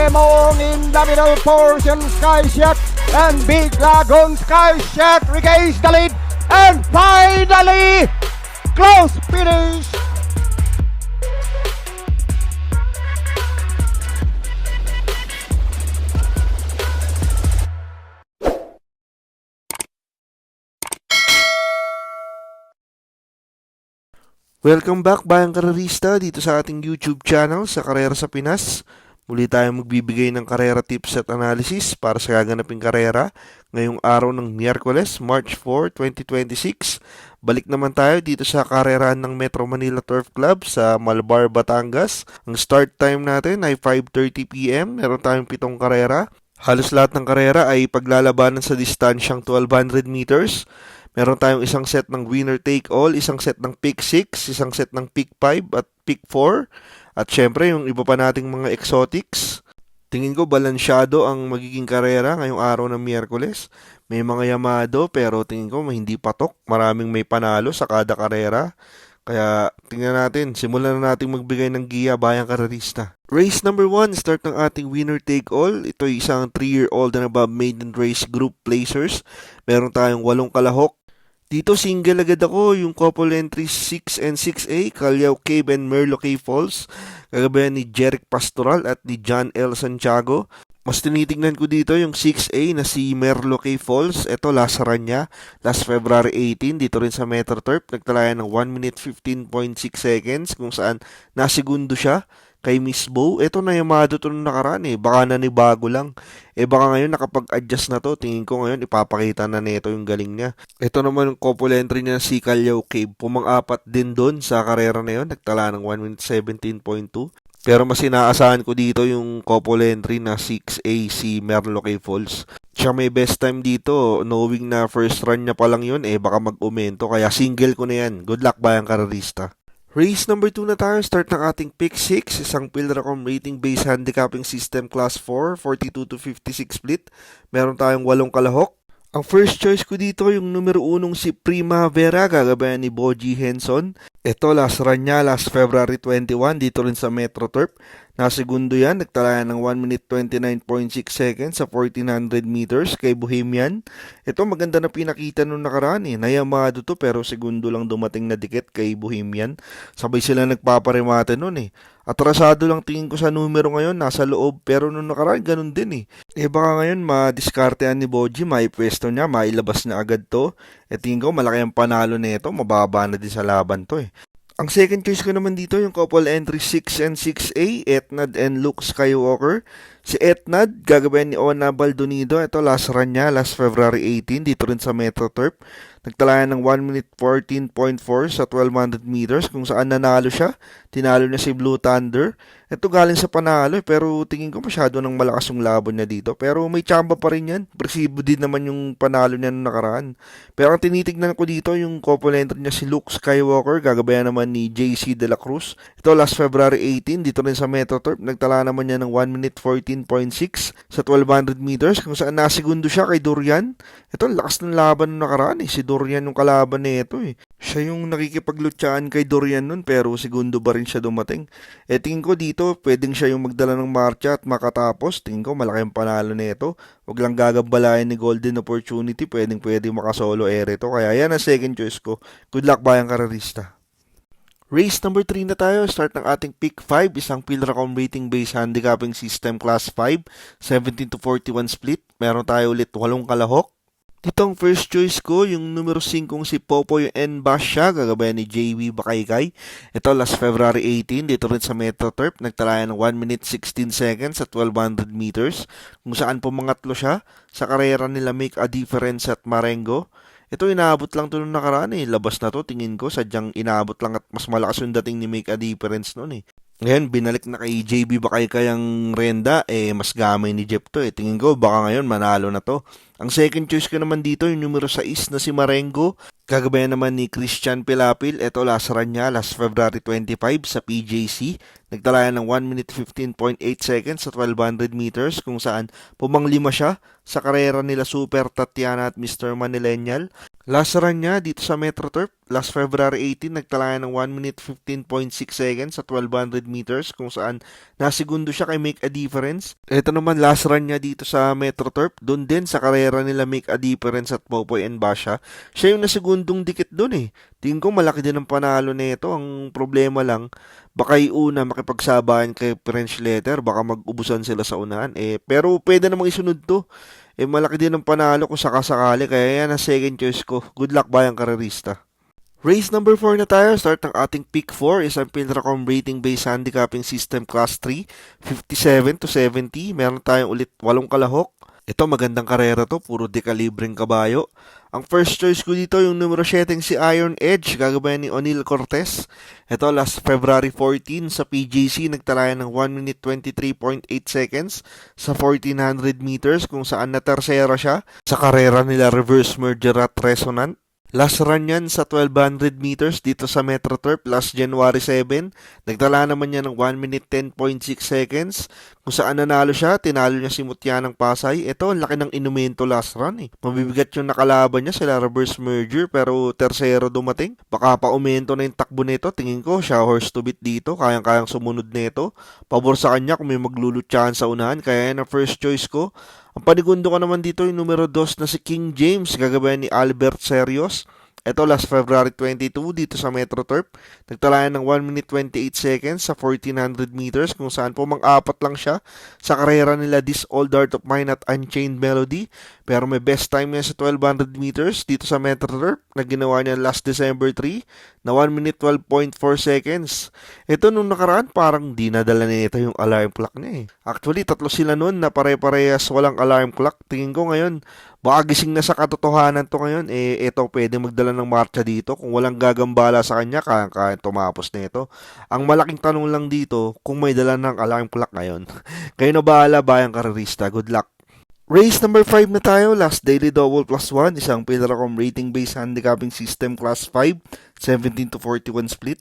Lemon in the middle portion, Skyshack and Big Lagoon. Skyshack regains the lead and finally close finish. Welcome back bayang karerista dito sa ating YouTube channel sa Karera sa Pinas. Muli tayong magbibigay ng karera tips at analysis para sa gaganaping karera ngayong araw ng Miyerkules, March 4, 2026. Balik naman tayo dito sa karerahan ng Metro Manila Turf Club sa Malbar, Batangas. Ang start time natin ay 5:30 PM. Meron tayong 7 karera. Halos lahat ng karera ay paglalabanan sa distansyang 1200 meters. Meron tayong isang set ng winner take all, isang set ng pick 6, isang set ng pick 5 at pick 4. At syempre yung iba pa nating mga exotics. Tingin ko balansyado ang magiging karera ngayong araw ng Miyerkules. May mga yamado pero tingin ko hindi patok. Maraming may panalo sa kada karera. Kaya tingnan natin, simulan na natin magbigay ng giya bayang karerista. Race number 1, start ng ating winner take all. Ito ay isang 3-year-old and above maiden race group placers. Meron tayong 8 kalahok. Dito single agad ako, yung couple entries 6 and 6A, Callao Cave and Merlo Cave Falls. Kagabayan ni Jeric Pastoral at ni John L. Santiago. Mas tinitignan ko dito yung 6A na si Merlo Cave Falls. Ito lasaran niya last February 18 dito rin sa Metro Turf. Nagtalayan ng 1 minute 15.6 seconds kung saan nasigundo siya kay Miss Bo. Ito na yamado to nung nakaraan baka nanibago lang. Baka ngayon nakapag-adjust na to. Tingin ko ngayon ipapakita na nito yung galing niya. Ito naman yung couple entry niya si Callao Cave. Pumang-apat din doon sa karera na yun. Nagtala ng 1 minute 17.2. Pero mas inaasahan ko dito yung couple entry na 6A si Merlo Cave Falls. Siya may best time dito. Knowing na first run niya pa lang yun, baka mag-umento. Kaya single ko na yan. Good luck bayang karerista. Race number 2 na tayo. Start ng ating pick 6. Isang Pilracom rating based handicapping system class 4. 42-56 split. Meron tayong 8 kalahok. Ang first choice ko dito yung numero 1 si Primavera. Gagabayan ni Boji Henson. Ito last run niya last February 21. Dito rin sa Metro Turf. Nasigundo yan. Nagtalayan ng 1 minute 29.6 seconds sa 1400 meters kay Bohemian. Ito maganda na pinakita nung nakaraan Nayamado to pero segundo lang dumating na dikit kay Bohemian. Sabay sila nagpaparemate nun Atrasado lang tingin ko sa numero ngayon, nasa loob. Pero nung nakaraan, ganun din baka ngayon, madiskartean ni Boji, maipwesto niya, mailabas na agad to. Tingin ko, malaki ang panalo nito, mababa na din sa laban to Ang second choice ko naman dito, yung couple entry 6 and 6A, Etnad and Luke Skywalker. Si Etnad, gagabayan ni Ona Baldonido. Ito last run niya, last February 18, dito rin sa Metro Turf. Nagtalayan ng 1 minute 14.4 sa 1200 meters kung saan nanalo siya. Tinalo niya si Blue Thunder. Ito galing sa panalo pero tingin ko masyado nang malakas yung laban niya dito. Pero may tsamba pa rin yan. Presibo din naman yung panalo niya nung nakaraan. Pero ang tinitignan ko dito yung couple entry niya si Luke Skywalker. Gagabayan naman ni JC De La Cruz. Ito last February 18 dito rin sa Metro Turf. Nagtala naman niya ng 1 minute 14.6 sa 1200 meters kung saan nasigundo siya kay Dorian. Ito lakas ng laban nung nakaraan si Dorian yung kalaban nito Siya yung nakikipaglutsaan kay Dorian nun pero segundo ba rin siya dumating. Tingin ko dito pwedeng siya yung magdala ng marcha at makatapos. Tingin ko malaki ang panalo nito. Huwag lang gagambalayan ni Golden Opportunity. Pwedeng makasolo to. Kaya yan ang second choice ko. Good luck bayang karerista. Race number 3 na tayo. Start ng ating pick 5. Isang Pilracom rating based handicapping system class 5. 17-41 split. Meron tayo ulit 8 kalahok. Itong first choice ko, yung numero 5 si Popoy N. Basha, gagabayan ni JV Bakaykay. Ito last February 18, dito rin sa Metro Turf. Nagtalayan ng 1 minute 16 seconds at 1200 meters. Kung saan pumangatlo siya sa karera nila Make a Difference at Marengo. Ito inaabot lang to nung nakaraan Labas na to, tingin ko. Sadyang inaabot lang at mas malakas yung dating ni Make a Difference noon Ngayon, binalik na kay JB Bakaykay ang renda, mas gamay ni Jeff to Tingin ko, baka ngayon manalo na to. Ang second choice ko naman dito, yung numero 6 na si Marengo. Kagabayan naman ni Christian Pilapil. Ito last run niya, last February 25 sa PJC. Nagtala ng 1 minute 15.8 seconds sa 1200 meters kung saan pumanglima siya sa karera nila Super Tatiana at Mr. Manillennial. Last run niya dito sa Metro Turf, last February 18, nagtala ng 1 minute 15.6 seconds sa 1200 meters kung saan nasigundo siya kay Make a Difference. Ito naman last run niya dito sa Metro Turf, doon din sa karera nila Make a Difference at Popoy and Basha. Siya yung nasigundong dikit doon eh. Tingin ko malaki din ang panalo nito. Ang problema lang, baka una makipagsabayan kay French Letter, baka mag-ubusan sila sa unahan. Pero pwede namang isunod to. Malaki din ang panalo kung sakasakali, kaya yan ang second choice ko. Good luck bayang karerista. Race number 4 na tayo. Start ng ating pick 4 is ang Pilracom rating based handicapping system class 3, 57 to 70. Meron tayong ulit 8 kalahok. Ito magandang karera to, puro dekalibreng kabayo. Ang first choice ko dito yung numero 7 si Iron Edge, gagabayan ni O'Neil Cortez. Ito last February 14 sa PJC, nagtalayan ng 1 minute 23.8 seconds sa 1400 meters kung saan na tersera siya sa karera nila Reverse Merger at Resonant. Last run yan sa 1200 meters dito sa Metro Turf last January 7. Nagtala naman niya ng 1 minute 10.6 seconds. Kung saan nanalo siya, tinalo niya si Mutya ng Pasay. Ito, ang laki ng inumento last run eh. Mabibigat yung nakalaban niya sila Reverse Merger pero tersero dumating. Baka pa umento na yung takbo nito. Tingin ko siya horse to beat dito. Kayang-kayang sumunod nito. Pabor sa kanya kung may maglulutsahan sa unahan. Kaya yan ang first choice ko. Ang panigundo ko naman dito yung numero 2 na si King James, gagabayan ni Albert Serios. Ito last February 22 dito sa Metro Turf. Nagtalayan ng 1 minute 28 seconds sa 1400 meters kung saan pumang-apat lang siya sa karera nila This Old Art of Mine at Unchained Melody. Pero may best time niya sa 1200 meters dito sa Metro Turf na ginawa niya last December 3 na 1 minute 12.4 seconds. Ito nung nakaraan parang di nadala nito yung alarm clock niya eh. Actually, tatlo sila nun na pare-parehas walang alarm clock. Tingin ko ngayon, baka gising na sa katotohanan to ngayon, ito pwede magdala ng marcha dito. Kung walang gagambala sa kanya, kaya tumapos na ito. Ang malaking tanong lang dito, kung may dala ng alarm clock ngayon. Kayo na bahala, bayang karerista. Good luck. Race number 5 na tayo, last daily double plus 1, isang Pilracom rating based handicapping system class 5, 17 to 41 split.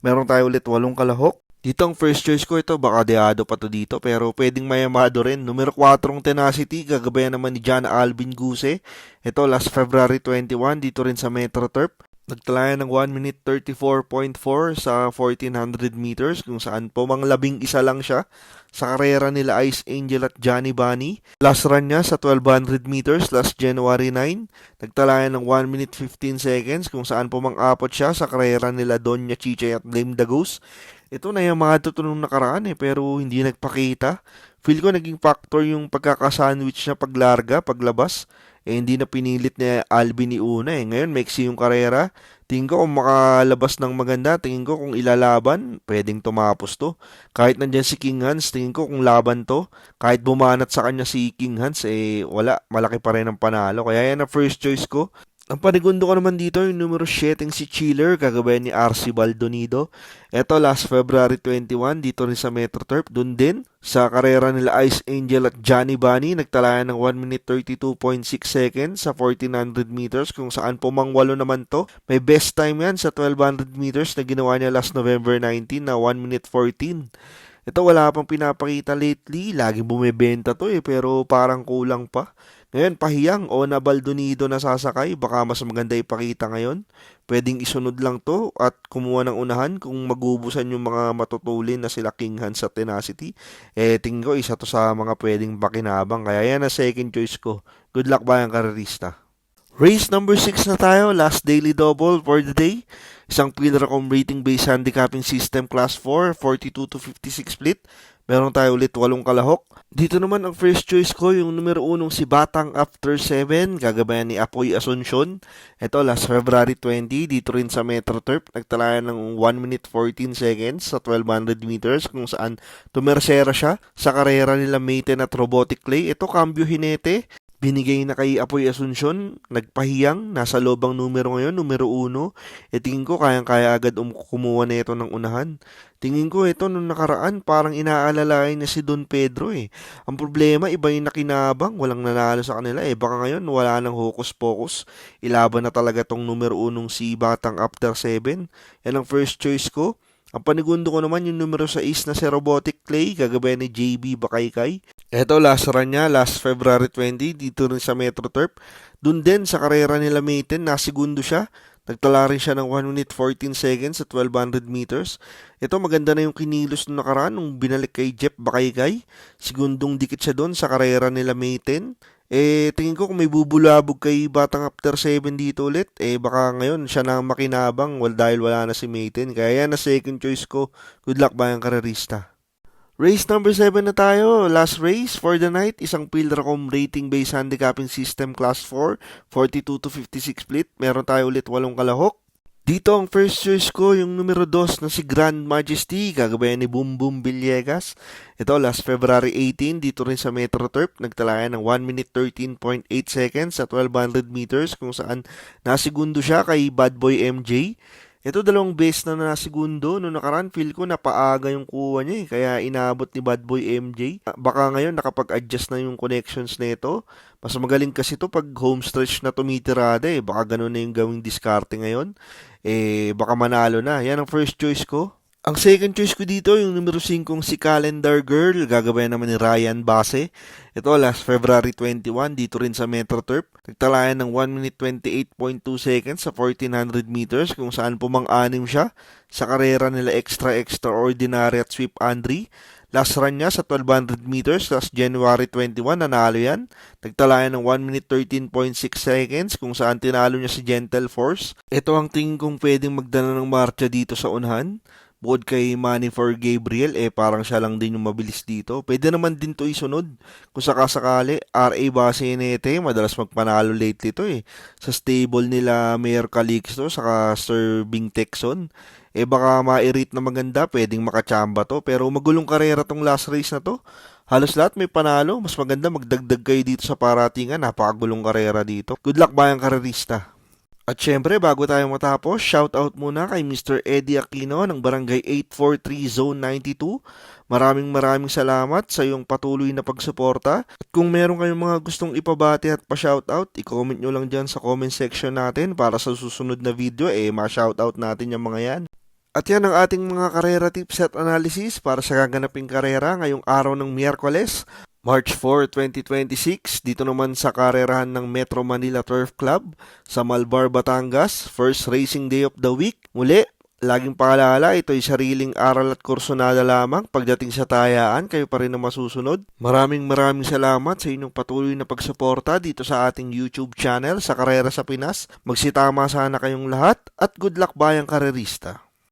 Meron tayo ulit 8 kalahok. Dito ang first choice ko ito, baka deado pa to dito, pero pwedeng mayamado rin. Numero 4 Tenacity, gagabayan naman ni John Alvin Guse. Ito last February 21, dito rin sa Metro Turf. Nagtalayan ng 1 minute 34.4 sa 1400 meters kung saan pumanglabing isa lang siya sa karera nila Ice Angel at Johnny Bunny. Last run niya sa 1200 meters last January 9. Nagtalayan ng 1 minute 15 seconds kung saan pumang-apat siya sa karera nila Donya Chiche at Lame the Ghost. Ito na yung mga tutunong nakaraan pero hindi nagpakita. Feel ko naging factor yung pagkakasandwich niya paglarga, paglabas. Hindi na pinilit ni Alvin ni una Ngayon, maiksi yung karera. Tingin ko kung makalabas ng maganda, tingin ko kung ilalaban, pwedeng tumapos to. Kahit nandyan si King Hans, tingin ko kung laban to. Kahit bumanat sa kanya si King Hans, wala. Malaki pa rin ang panalo. Kaya yan ang first choice ko. Ang panigundo ko naman dito yung numero 7 si Chiller, kagabayan ni RC Baldonido. Ito last February 21 dito rin sa Metro Turf. Doon din sa karera nila Ice Angel at Johnny Bunny, nagtalayan ng 1 minute 32.6 seconds sa 1400 meters kung saan pumangwalo naman to. May best time yan sa 1200 meters na ginawa niya last November 19 na 1 minute 14. Ito wala pang pinapakita lately, lagi bumibenta to pero parang kulang pa. Ngayon, pahiyang o na Baldonido na sasakay, baka mas maganda ipakita ngayon. Pwedeng isunod lang to at kumuha ng unahan kung magubusan yung mga matutulin na sila King Hans at Tenacity. Tingin ko isa to sa mga pwedeng pakinabang, kaya yan ang second choice ko. Good luck bayang karerista. Race number 6 na tayo, last daily double for the day. Isang Pilracom rating based handicapping system class 4, 42 to 56 split. Meron tayo ulit 8 kalahok. Dito naman ang first choice ko, yung numero 1 si Batang After 7, gagabayan ni Apoy Asuncion. Ito last February 20, dito rin sa Metro Turf. Nagtalayan ng 1 minute 14 seconds sa 1200 meters kung saan tumersera siya sa karera nila Maiten at Robotic Clay. Ito, cambio hinete. Binigay na kay Apoy Asuncion, nagpahiyang, nasa loob ang numero ngayon, numero 1. Tingin ko kayang-kaya agad kumuha na ito ng unahan. Tingin ko ito nung nakaraan parang inaalalain niya si Don Pedro eh. Ang problema, iba yung nakinabang, walang nanalo sa kanila eh. Baka ngayon wala nang hocus-pocus. Ilaban na talaga tong numero 1 si Batang After 7. Yan ang first choice ko. Ang panigundo ko naman yung numero 6 na si Robotic Clay, gagabayan ni JB Bakaykay. Eto, last run niya, last February 20, dito rin sa Metro Turf. Doon din sa karera nila Mayten, nasigundo siya. Nagtala rin siya ng 1 minute 14 seconds at 1200 meters. Ito, maganda na yung kinilos nung nakaraan nung binalik kay Jeff Bakaykay. Sigundong dikit siya doon sa karera nila Mayten. Tingin ko kung may bubulabog kay Batang After 7 dito ulit, baka ngayon siya na makinabang dahil wala na si Mayten. Kaya yan na second choice ko. Good luck bayang karerista. Race number 7 na tayo. Last race for the night. Isang Pilracom rating-based handicapping system class 4. 42 to 56 split. Meron tayo ulit 8 kalahok. Dito ang first choice ko, yung numero 2 na si Grand Majesty, gagabayan ni Boom Boom Villegas. Ito, last February 18, dito rin sa Metro Turf, nagtalayan ng 1 minute 13.8 seconds sa 1200 meters kung saan nasigundo siya kay Bad Boy MJ. Ito, 2 beses na nasigundo. Noong nakaraan, feel ko napaaga yung kuha niya kaya inabot ni Bad Boy MJ. Baka ngayon nakapag-adjust na yung connections nito. Mas magaling kasi to pag home stretch na tumitirada Baka ganun na yung gawing diskarte ngayon. Baka manalo na. Yan ang first choice ko. Ang second choice ko dito, yung numero 5 si Calendar Girl, gagabayan naman ni Ryan Base. Ito, last February 21, dito rin sa Metro Turf. Nagtalayan ng 1 minute 28.2 seconds sa 1400 meters kung saan pumang-anim siya sa karera nila Extraordinary at Sweep Andre. Last run niya sa 1200 meters last January 21, nanalo yan. Nagtalayan ng 1 minute 13.6 seconds kung saan tinalo niya si Gentle Force. Ito ang tingin kong pwedeng magdala ng marcha dito sa unahan. Bukod kay Money for Gabriel, parang siya lang din yung mabilis dito. Pwede naman din to isunod. Kung sakasakali, R.A. Basinete, madalas magpanalo lately to Sa stable nila Mayor Calixto, saka Sir Bing Texon. Baka ma-irate na maganda, pwedeng makachamba to. Pero magulong karera tong last race na to. Halos lahat may panalo. Mas maganda magdagdag kayo dito sa paratingan. Napakagulong karera dito. Good luck bayang karerista. At syempre, bago tayo matapos, shoutout muna kay Mr. Eddie Aquino ng Barangay 843 Zone 92. Maraming salamat sa iyong patuloy na pagsuporta. At kung meron kayong mga gustong ipabati at pa-shoutout, i-comment nyo lang dyan sa comment section natin para sa susunod na video, ma-shoutout natin yung mga yan. At yan ang ating mga karera tips at analysis para sa gaganaping karera ngayong araw ng Miyerkules, March 4, 2026, dito naman sa karerahan ng Metro Manila Turf Club sa Malbar, Batangas, first racing day of the week. Muli, laging paalala, ito'y sariling aral at kursunada lamang. Pagdating sa tayaan, kayo pa rin na masusunod. Maraming salamat sa inyong patuloy na pagsuporta dito sa ating YouTube channel sa Karera sa Pinas. Magsitama sana kayong lahat at good luck bayang karerista.